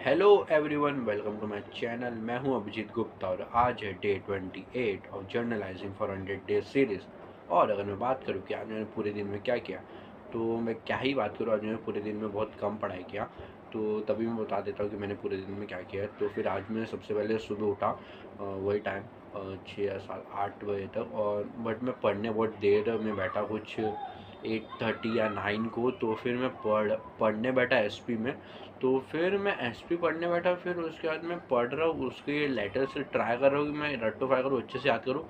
Hello everyone, welcome to my channel. मैं हूं अभिजीत गुप्ता और आज है day 28 of journalizing for 100 days series. और अगर मैं बात करूं कि आज मैंने पूरे दिन में क्या किया, तो मैं क्या ही बात करूं। आज मैंने पूरे दिन में बहुत कम पढ़ाई किया, तो तभी मैं बता देता हूं कि मैंने पूरे दिन में क्या किया। तो फिर आज मैं सबसे पहले सुबह उठा, वही टाइम 6 या 7 8 बजे तक। और बट मैं पढ़ने बहुत देर में बैठा, कुछ 8:30 या 9 को। तो फिर मैं पढ़ने बैठा एसपी में। तो फिर मैं एसपी पढ़ने बैठा, फिर उसके बाद मैं पढ़ रहा हूँ, उसके लेटर से ट्राई कर रहा हूँ कि मैं रट्टो करूँ, अच्छे से याद करूँ।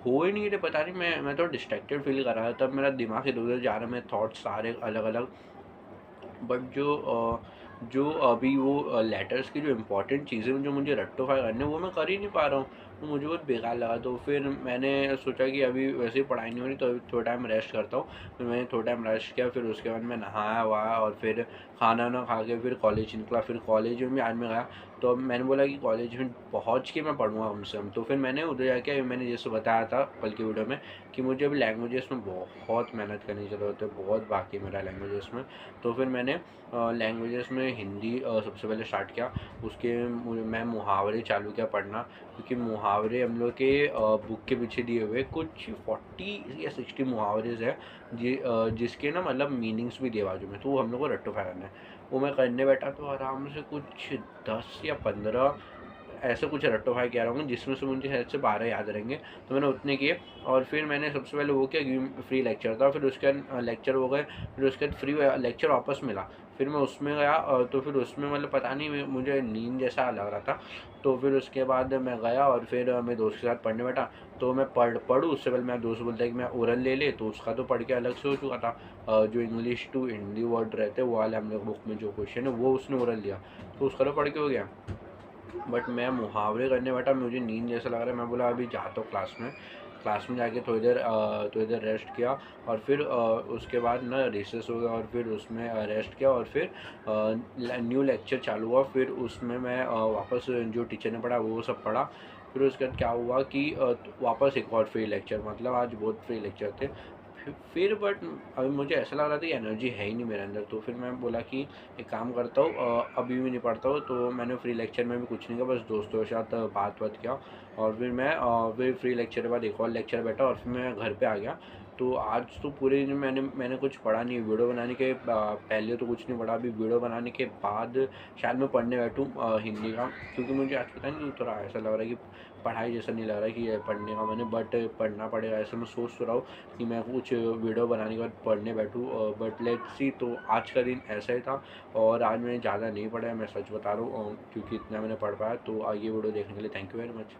हो ही नहीं रहे, पता नहीं, मैं तो डिस्ट्रैक्टेड फील कर रहा था। तब मेरा दिमाग इधर उधर जा रहा है, मेरे थॉट्स सारे अलग अलग। बट जो अभी वो लेटर्स की जो इम्पोर्टेंट चीज़ें जो मुझे रेक्टिफाई करनी है, वो मैं कर ही नहीं पा रहा हूँ। तो मुझे बहुत बेकार लगा। तो फिर मैंने सोचा कि अभी वैसे ही पढ़ाई नहीं हो रही, तो अभी थोड़ा टाइम रेस्ट करता हूँ। फिर मैंने थोड़ा टाइम रेस्ट किया, फिर उसके बाद मैं नहाया वहा और फिर खाना वाना खा के फिर कॉलेज निकला। फिर कॉलेज में भी आज मैं गया, तो अब मैंने बोला कि कॉलेज में पहुँच के मैं पढ़ूँगा कम से कम। तो फिर मैंने उधर जाके, मैंने जैसे बताया था कल की वीडियो में, कि मुझे अभी लैंग्वेजेस में बहुत मेहनत करने की ज़रूरत है, बहुत बाकी है मेरा लैंग्वेजेस में। तो फिर मैंने लैंग्वेजेस में हिंदी सबसे पहले स्टार्ट किया। उसके मैं मुहावरे चालू किया पढ़ना, क्योंकि मुहावरे हम लोग के बुक के पीछे दिए हुए कुछ 40 या 60 मुहावरेज है, जिसके ना मतलब मीनिंग्स भी दिए बाजू में। तो वो हम लोग को रेक्टिफाई करना है। वो मैं करने बैठा, तो आराम से कुछ 10 या 15 ऐसे कुछ रेक्टिफाई किया रहूँगा, जिसमें से मुझे शायद से 12 याद रहेंगे। तो मैंने उतने किए। और फिर मैंने सबसे पहले वो किया कि फ्री लेक्चर था, फिर उसके बाद लेक्चर हो गए। फिर उसके बाद फ्री लेक्चर वापस मिला, फिर मैं उसमें गया। तो फिर उसमें मतलब पता नहीं, मुझे नींद जैसा लग रहा था। तो फिर उसके बाद मैं गया और फिर मेरे दोस्त के साथ पढ़ने बैठा। तो मैं पढ़ूँ उससे पहले मेरा दोस्त बोलता है कि मैं ओरल ले ले, तो उसका तो पढ़ के अलग से हो चुका था। जो इंग्लिश टू हिंदी वर्ड रहते हैं वो वाले हम लोग बुक में जो क्वेश्चन है, वो उसने ओरल दिया, तो उसका तो पढ़ के हो गया। बट मैं मुहावरे करने बैठा, मुझे नींद जैसा लग रहा है। मैं बोला अभी जाता हूँ क्लास में जाके थोड़ी देर रेस्ट किया। और फिर उसके बाद ना रिसेस हो गया, और फिर उसमें रेस्ट किया। और फिर न्यू लेक्चर चालू हुआ। फिर उसमें मैं वापस जो टीचर ने पढ़ा वो सब पढ़ा। फिर उसके बाद क्या हुआ कि वापस एक और फ्री लेक्चर, मतलब आज बहुत फ्री लेक्चर थे। फिर बट अभी मुझे ऐसा लग रहा था कि एनर्जी है ही नहीं मेरे अंदर। तो फिर मैं बोला कि एक काम करता हूँ, अभी भी नहीं पढ़ता हूँ। तो मैंने फ्री लेक्चर में भी कुछ नहीं किया, बस दोस्तों के साथ बात किया। और फिर मैं फिर फ्री लेक्चर के बाद एक और लेक्चर बैठा, और फिर मैं घर पे आ गया। तो आज तो पूरे दिन मैंने कुछ पढ़ा नहीं। वीडियो बनाने के पहले तो कुछ नहीं पढ़ा, अभी वीडियो बनाने के बाद शायद मैं पढ़ने बैठूँ हिंदी का। क्योंकि मुझे आज पता नहीं थोड़ा ऐसा लग रहा है कि पढ़ाई जैसा नहीं लग रहा है कि ये पढ़ने का मैंने, बट पढ़ना पड़ेगा ऐसा मैं सोच तो रहा हूँ कि मैं कुछ वीडियो बनाने के बाद पढ़ने बैठूँ। But let's see. तो आज का दिन ऐसा ही था। और आज मैंने ज़्यादा नहीं पढ़ा है, मैं सच बता रहा हूँ, क्योंकि इतना मैंने पढ़ पाया। तो ये वीडियो देखने के लिए थैंक यू वेरी मच।